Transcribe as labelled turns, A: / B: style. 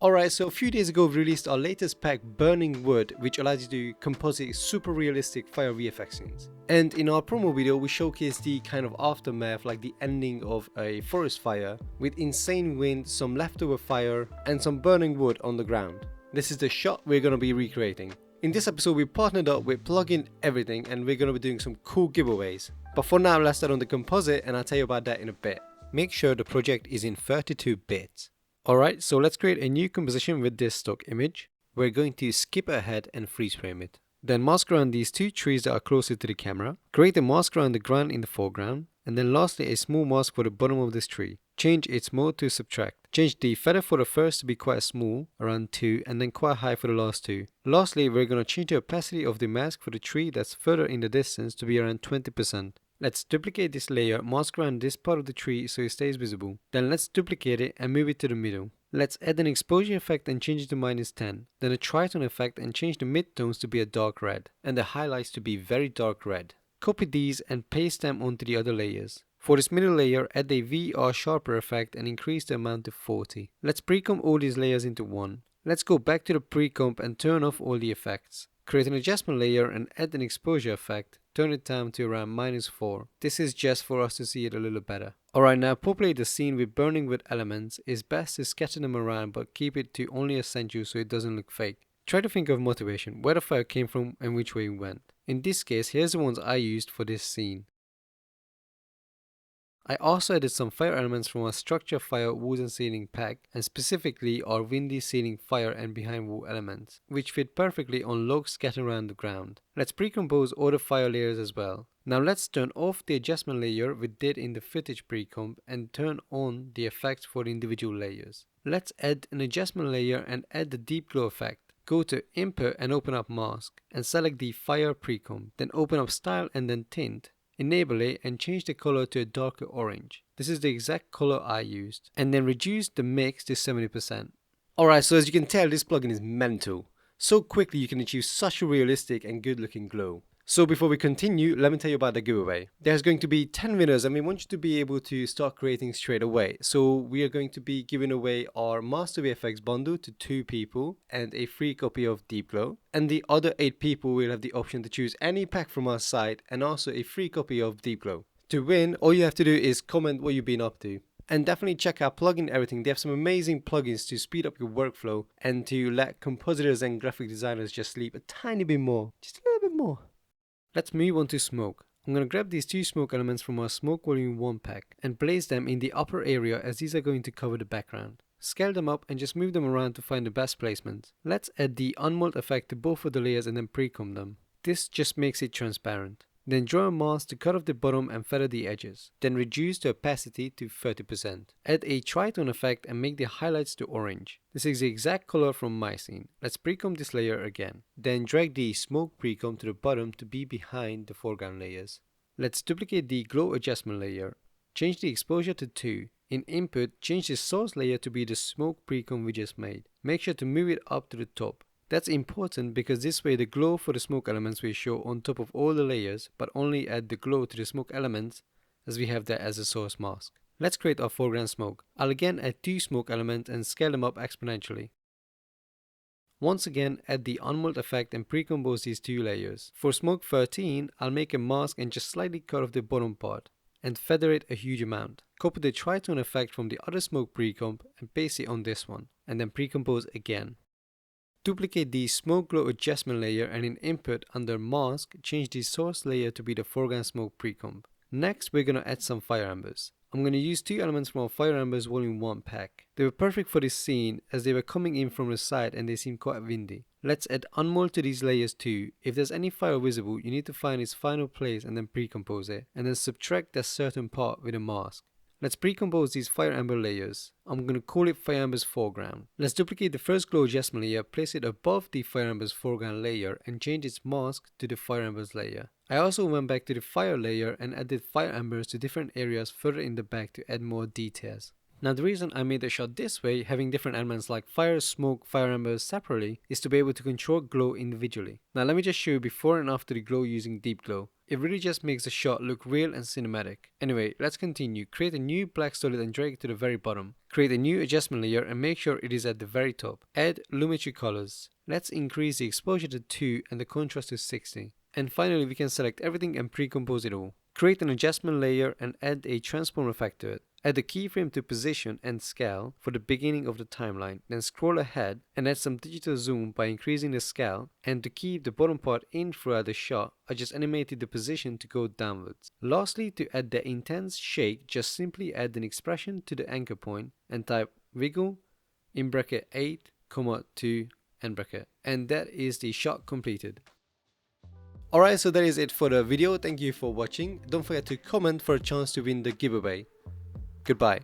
A: Alright, so a few days ago we released our latest pack, Burning Wood, which allows you to composite super realistic fire VFX scenes. And in our promo video we showcased the kind of aftermath, like the ending of a forest fire with insane wind, some leftover fire and some burning wood on the ground. This is the shot we're going to be recreating. In this episode we partnered up with Plugin Everything and we're going to be doing some cool giveaways. But for now let's start on the composite and I'll tell you about that in a bit. Make sure the project is in 32 bits. Alright, so let's create a new composition with this stock image. We're going to skip ahead and freeze frame it. Then mask around these two trees that are closer to the camera. Create a mask around the ground in the foreground. And then lastly a small mask for the bottom of this tree. Change its mode to subtract. Change the feather for the first to be quite small, around 2, and then quite high for the last 2. Lastly, we're going to change the opacity of the mask for the tree that's further in the distance to be around 20%. Let's duplicate this layer, mask around this part of the tree so it stays visible. Then let's duplicate it and move it to the middle. Let's add an exposure effect and change it to -10. Then a tritone effect and change the midtones to be a dark red. And the highlights to be very dark red. Copy these and paste them onto the other layers. For this middle layer, add a VR sharper effect and increase the amount to 40. Let's pre-comp all these layers into one. Let's go back to the pre-comp and turn off all the effects. Create an adjustment layer and add an exposure effect. Turn it down to around -4. This is just for us to see it a little better. Alright, now populate the scene with burning wood elements. It's best to scatter them around but keep it to only essential so it doesn't look fake. Try to think of motivation, where the fire came from and which way it went. In this case, here's the ones I used for this scene. I also added some fire elements from our structure fire wooden ceiling pack, and specifically our windy ceiling fire and behind wall elements, which fit perfectly on logs scattered around the ground. Let's pre-compose all the fire layers as well. Now let's turn off the adjustment layer we did in the footage pre-comp and turn on the effects for the individual layers. Let's add an adjustment layer and add the deep glow effect. Go to Input and open up Mask and select the fire pre-comp, then open up Style and then Tint. Enable it and change the color to a darker orange. This is the exact color I used. And then reduce the mix to 70%. Alright, so as you can tell, this plugin is mental. So quickly you can achieve such a realistic and good looking glow. So before we continue, let me tell you about the giveaway. There's going to be 10 winners and we want you to be able to start creating straight away. So we are going to be giving away our Master VFX bundle to 2 people and a free copy of Deep Glow. And the other 8 people will have the option to choose any pack from our site and also a free copy of Deep Glow. To win, all you have to do is comment what you've been up to. And definitely check out Plugin Everything. They have some amazing plugins to speed up your workflow and to let compositors and graphic designers just sleep a tiny bit more. Just a little bit more. Let's move on to smoke. I'm going to grab these 2 smoke elements from our Smoke Volume 1 pack and place them in the upper area as these are going to cover the background. Scale them up and just move them around to find the best placement. Let's add the unmold effect to both of the layers and then pre-comp them. This just makes it transparent. Then draw a mask to cut off the bottom and feather the edges. Then reduce the opacity to 30%. Add a tritone effect and make the highlights to orange. This is the exact color from my scene. Let's pre-comp this layer again. Then drag the smoke pre-comp to the bottom to be behind the foreground layers. Let's duplicate the glow adjustment layer. Change the exposure to 2. In input, change the source layer to be the smoke pre-comp we just made. Make sure to move it up to the top. That's important because this way the glow for the smoke elements will show on top of all the layers, but only add the glow to the smoke elements as we have that as a source mask. Let's create our foreground smoke. I'll again add 2 smoke elements and scale them up exponentially. Once again, add the unmold effect and pre-compose these 2 layers. For smoke 13, I'll make a mask and just slightly cut off the bottom part and feather it a huge amount. Copy the tritone effect from the other smoke pre-comp and paste it on this one, and then pre-compose again. Duplicate the smoke glow adjustment layer and in input under mask, change the source layer to be the foreground smoke pre-comp. Next, we're going to add some fire embers. I'm going to use 2 elements from our Fire Embers Volume 1 pack. They were perfect for this scene as they were coming in from the side and they seem quite windy. Let's add unmold to these layers too. If there's any fire visible, you need to find its final place and then pre-compose it, and then subtract that certain part with a mask. Let's pre-compose these fire ember layers. I'm going to call it Fire Embers Foreground. Let's duplicate the first glow adjustment layer, place it above the Fire Embers Foreground layer and change its mask to the Fire Embers layer. I also went back to the fire layer and added fire embers to different areas further in the back to add more details. Now the reason I made the shot this way, having different elements like fire, smoke, fire embers separately, is to be able to control glow individually. Now let me just show you before and after the glow using Deep Glow. It really just makes the shot look real and cinematic. Anyway, let's continue. Create a new black solid and drag it to the very bottom. Create a new adjustment layer and make sure it is at the very top. Add lumetri colors. Let's increase the exposure to 2 and the contrast to 60. And finally, we can select everything and pre-compose it all. Create an adjustment layer and add a transform effect to it. Add the keyframe to position and scale for the beginning of the timeline. Then scroll ahead and add some digital zoom by increasing the scale. And to keep the bottom part in throughout the shot, I just animated the position to go downwards. Lastly, to add the intense shake, just simply add an expression to the anchor point and type wiggle in bracket 8, 2 end bracket. And that is the shot completed. Alright, so that is it for the video. Thank you for watching. Don't forget to comment for a chance to win the giveaway. Goodbye.